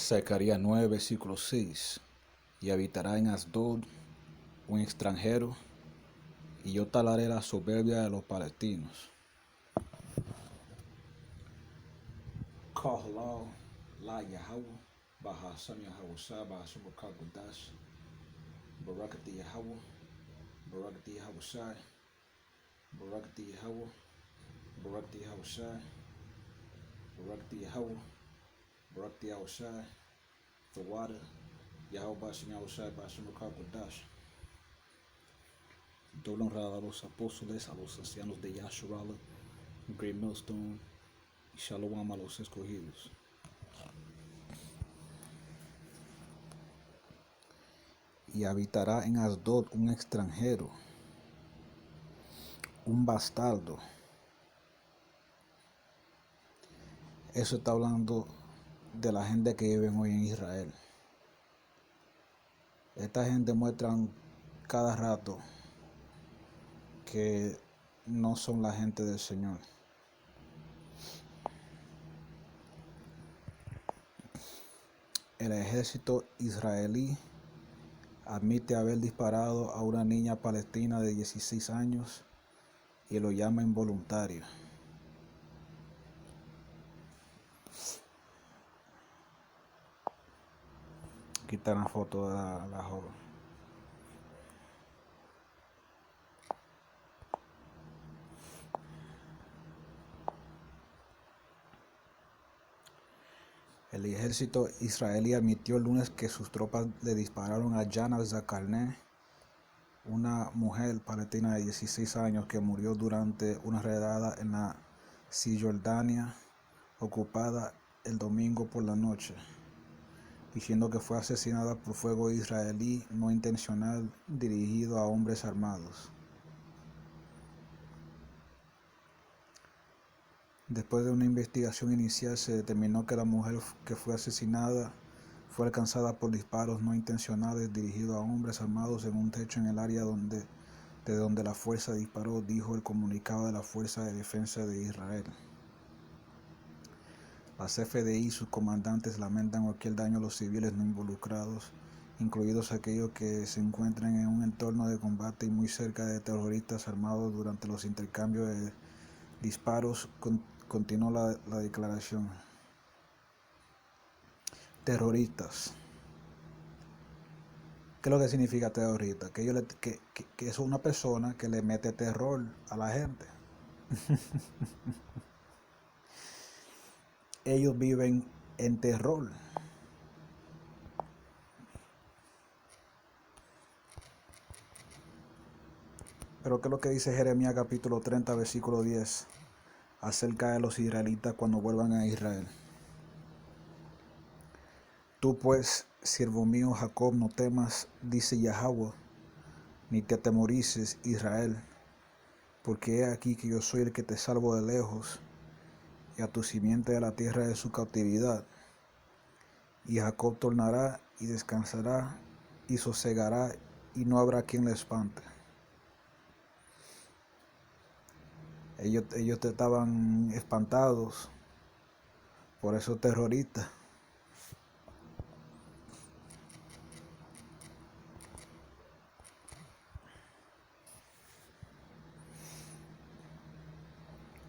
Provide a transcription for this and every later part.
Zacarías 9, versículo 6. Y habitará en Asdod un extranjero, y yo talaré la soberbia de los palestinos. Kahlau la Yahweh, Bahasam Yahweh, Bahasam Kagudash, Barakati Yahweh, Barakati Yahweh, Barakati Yahweh, Barakati Yahweh, Barakati Yahweh, Barakati Yahweh, the water, Yahweh Bahasam Yahweh, Bahasam Kagudash. Doble honrada a los apóstoles, a los ancianos de Yasharala, Great Millstone, y Shalom a los escogidos. Y habitará en Asdod un extranjero, un bastardo. Eso está hablando de la gente que vive hoy en Israel. Esta gente muestran cada rato que no son la gente del Señor. El ejército israelí admite haber disparado a una niña palestina de 16 años y lo llama involuntario. Aquí está la foto de la joven. El ejército israelí admitió el lunes que sus tropas le dispararon a Jana Zakarne, una mujer palestina de 16 años que murió durante una redada en la Cisjordania ocupada el domingo por la noche, diciendo que fue asesinada por fuego israelí no intencional dirigido a hombres armados. Después de una investigación inicial, se determinó que la mujer que fue asesinada fue alcanzada por disparos no intencionales dirigidos a hombres armados en un techo en el área de donde la fuerza disparó, dijo el comunicado de la Fuerza de Defensa de Israel. Las FDI y sus comandantes lamentan cualquier daño a los civiles no involucrados, incluidos aquellos que se encuentran en un entorno de combate y muy cerca de terroristas armados durante los intercambios de disparos. Continuó la declaración. Terroristas. ¿Qué es lo que significa terrorista? Que es una persona que le mete terror a la gente. Ellos viven en terror. Pero ¿qué es lo que dice Jeremías capítulo 30, versículo 10 acerca de los israelitas cuando vuelvan a Israel? Tú pues, siervo mío Jacob, no temas, dice Yahweh, ni te atemorices, Israel, porque he aquí que yo soy el que te salvo de lejos, y a tu simiente de la tierra de su cautividad. Y Jacob tornará y descansará y sosegará, y no habrá quien le espante. Ellos te estaban espantados por esos terroristas.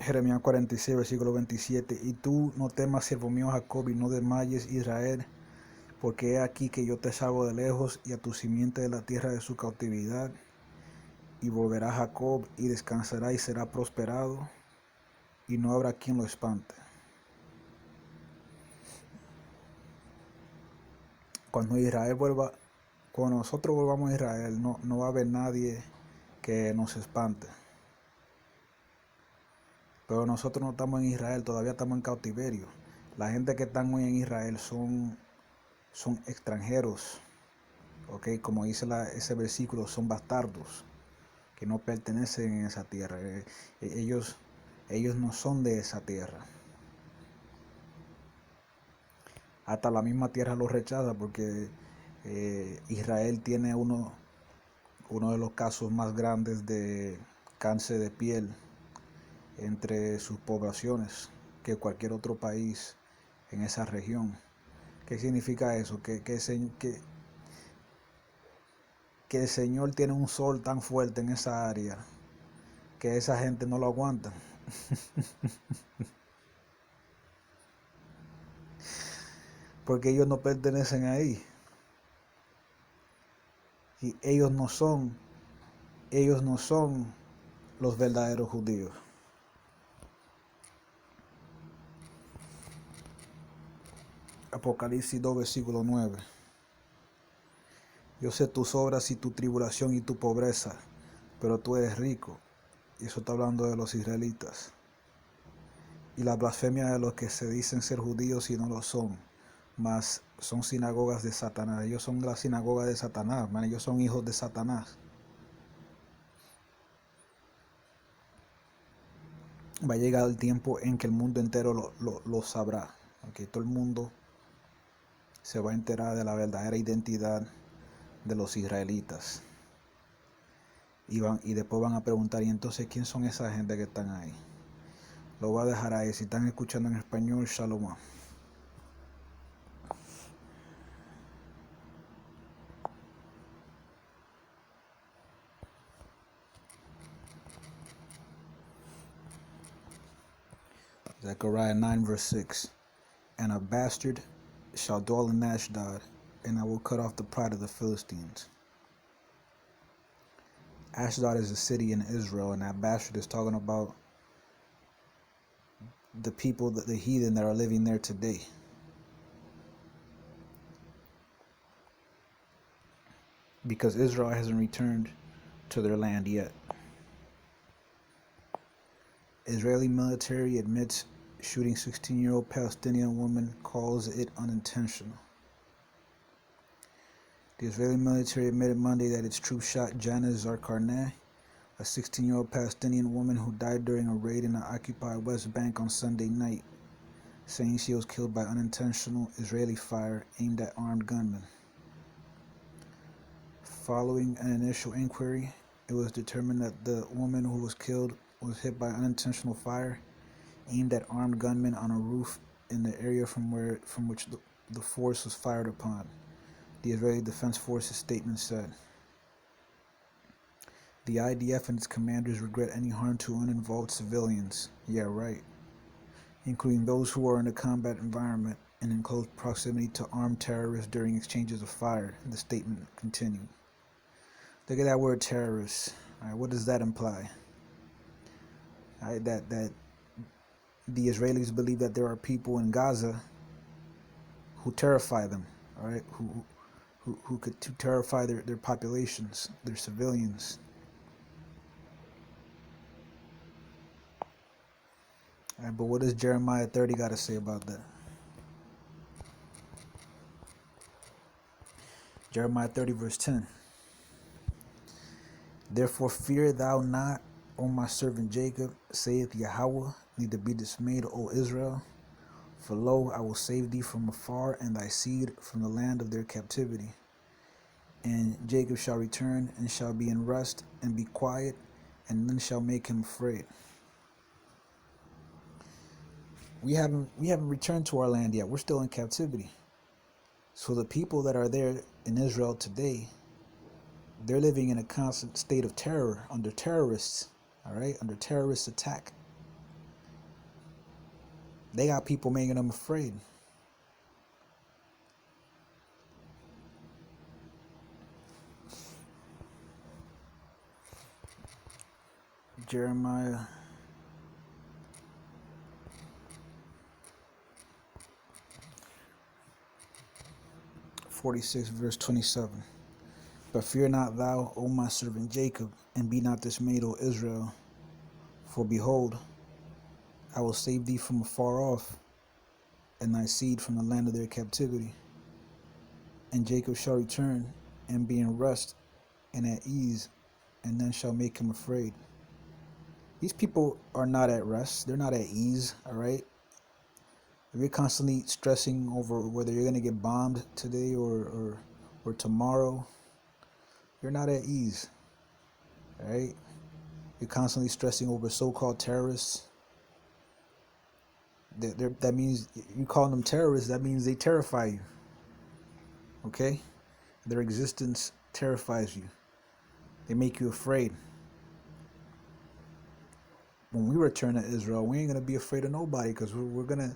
Jeremías 46, versículo 27. Y tú no temas, siervo mío Jacob, y no desmayes, Israel, porque he aquí que yo te salvo de lejos, y a tu simiente de la tierra de su cautividad. Y volverá Jacob, y descansará, y será prosperado, y no habrá quien lo espante. Cuando nosotros volvamos a Israel, no va a haber nadie que nos espante. Pero nosotros no estamos en Israel, todavía estamos en cautiverio. La gente que están hoy en Israel son extranjeros, ¿ok? Como dice ese versículo, son bastardos que no pertenecen a esa tierra. Ellos no son de esa tierra. Hasta la misma tierra los rechaza porque Israel tiene uno de los casos más grandes de cáncer de piel entre sus poblaciones que cualquier otro país en esa región. ¿Qué significa eso? Que el Señor tiene un sol tan fuerte en esa área que esa gente no lo aguanta. Porque ellos no pertenecen ahí. Y ellos no son los verdaderos judíos. Apocalipsis 2, versículo 9. Yo sé tus obras y tu tribulación y tu pobreza, pero tú eres rico. Y eso está hablando de los israelitas. Y la blasfemia de los que se dicen ser judíos y no lo son, mas son sinagogas de Satanás. Ellos son la sinagoga de Satanás, man. Ellos son hijos de Satanás. Va a llegar el tiempo en que el mundo entero lo sabrá. Okay, todo el mundo se va a enterar de la verdadera identidad de los israelitas. Y después van a preguntar, ¿y entonces quién son esa gente que están ahí? Lo voy a dejar ahí. Si están escuchando en español, shalom. Zechariah 9 verse 6. And a bastard shall dwell in Ashdod, and I will cut off the pride of the Philistines. Ashdod is a city in Israel, and that bastard is talking about the people, the heathen that are living there today. Because Israel hasn't returned to their land yet. Israeli military admits shooting 16-year-old Palestinian woman, calls it unintentional. The Israeli military admitted Monday that its troops shot Jana Zarkarneh, a 16-year-old Palestinian woman who died during a raid in the occupied West Bank on Sunday night, saying she was killed by unintentional Israeli fire aimed at armed gunmen. Following an initial inquiry, it was determined that the woman who was killed was hit by unintentional fire aimed at armed gunmen on a roof in the area from which the force was fired upon, the Israeli Defense Forces statement said. The IDF and its commanders regret any harm to uninvolved civilians, yeah right, including those who are in a combat environment and in close proximity to armed terrorists during exchanges of fire, the statement continued. Look at that word terrorists. All right, what does that imply? All right, that the Israelis believe that there are people in Gaza who terrify them, all right, who could to terrify their populations, their civilians. All right, but what does Jeremiah 30 got to say about that? Jeremiah 30 verse 10. Therefore fear thou not, O my servant Jacob, saith Yahweh, neither be dismayed, O Israel. For lo, I will save thee from afar, and thy seed from the land of their captivity. And Jacob shall return, and shall be in rest, and be quiet, and none shall make him afraid. We haven't returned to our land yet. We're still in captivity. So the people that are there in Israel today, they're living in a constant state of terror under terrorists, all right, under terrorist attack. They got people making them afraid. Jeremiah 46 verse 27. But fear not thou, O my servant Jacob, and be not dismayed, O Israel. For behold, I will save thee from afar off, and thy seed from the land of their captivity. And Jacob shall return, and be in rest, and at ease, and none shall make him afraid. These people are not at rest. They're not at ease, all right? If you're constantly stressing over whether you're going to get bombed today or tomorrow, you're not at ease, all right? You're constantly stressing over so-called terrorists. That means you call them terrorists. That means they terrify you. Okay? Their existence terrifies you. They make you afraid. When we return to Israel, we ain't going to be afraid of nobody, because we're going to,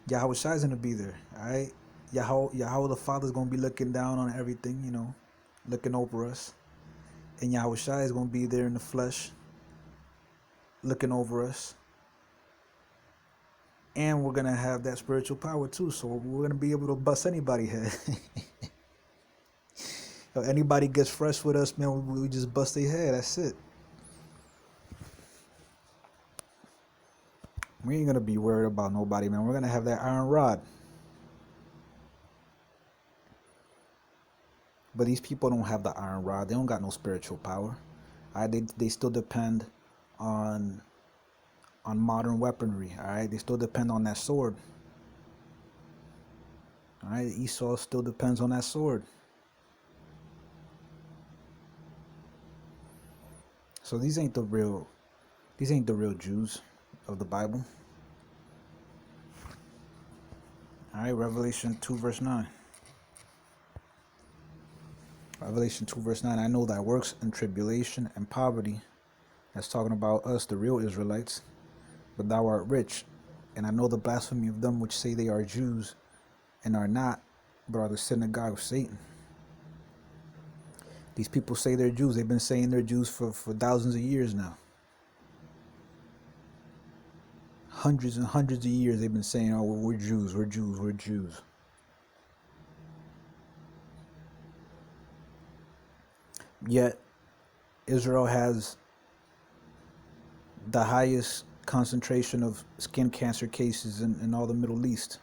Yahweh Shai's going to be there. All right? Yahweh the Father's going to be looking down on everything, looking over us. And Yahweh Shai is going to be there in the flesh, looking over us. And we're going to have that spiritual power too. So we're going to be able to bust anybody's head. If anybody gets fresh with us, man, we just bust their head. That's it. We ain't going to be worried about nobody, man. We're going to have that iron rod. But these people don't have the iron rod. They don't got no spiritual power. All right? They still depend on modern weaponry. All right? They still depend on that sword. All right? Esau still depends on that sword. So these ain't the real Jews of the Bible. All right, Revelation 2 verse 9. Revelation 2 verse 9. I know thy works and tribulation and poverty. That's talking about us, the real Israelites. But thou art rich, and I know the blasphemy of them which say they are Jews and are not, but are the synagogue of Satan. These people say they're Jews. They've been saying they're Jews for thousands of years now. Hundreds and hundreds of years they've been saying, oh, we're Jews, we're Jews, we're Jews. Yet, Israel has the highest concentration of skin cancer cases in all the Middle East.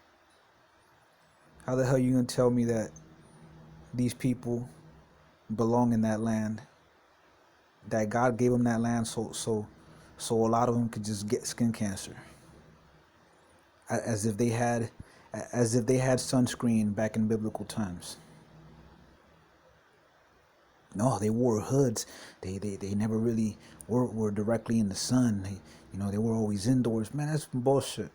How the hell are you going to tell me that these people belong in that land, that God gave them that land so a lot of them could just get skin cancer, as if they had sunscreen back in biblical times? No, they wore hoods. They never really were directly in the sun. They were always indoors. Man, that's some bullshit.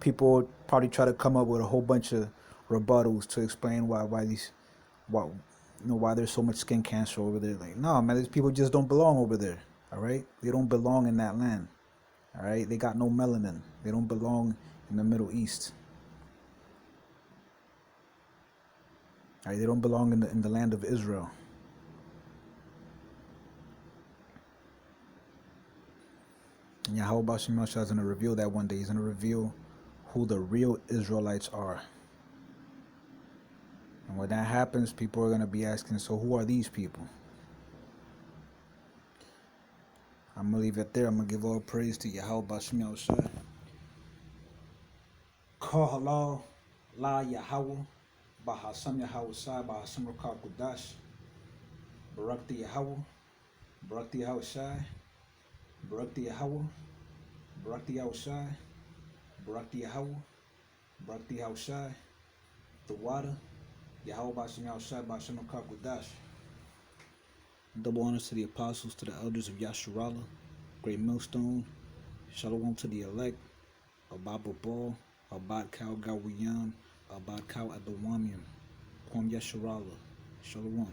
People probably try to come up with a whole bunch of rebuttals to explain why there's so much skin cancer over there. Like, no, man, these people just don't belong over there. All right, they don't belong in that land. All right, they got no melanin. They don't belong in the Middle East. All right, they don't belong in the land of Israel. And Yahweh Bashem Yahshua is going to reveal that one day. He's going to reveal who the real Israelites are. And when that happens, people are going to be asking, so who are these people? I'm going to leave it there. I'm going to give all praise to Yahweh Bashem Yahshua. Call halal, la Yahweh, Bahasam Yahweh Shai, Bahasam Rakar Kudash, Barakti Yahweh, Barakti Yahweh Shai, Barakti Yahweh, Barakti Yahweh Shai, Barakti Yahweh, Barakti Yahweh Shai, the water, Yahweh Bashem Yahshua, Bahasam Rakar Kudash. Double honors to the apostles, to the elders of Yasharala, Great Millstone. Shalom to the elect, Ababa Ball, Abad Cow Gawiyan, Abad Cow Adawamian, Kwam Yasharala. Shalom.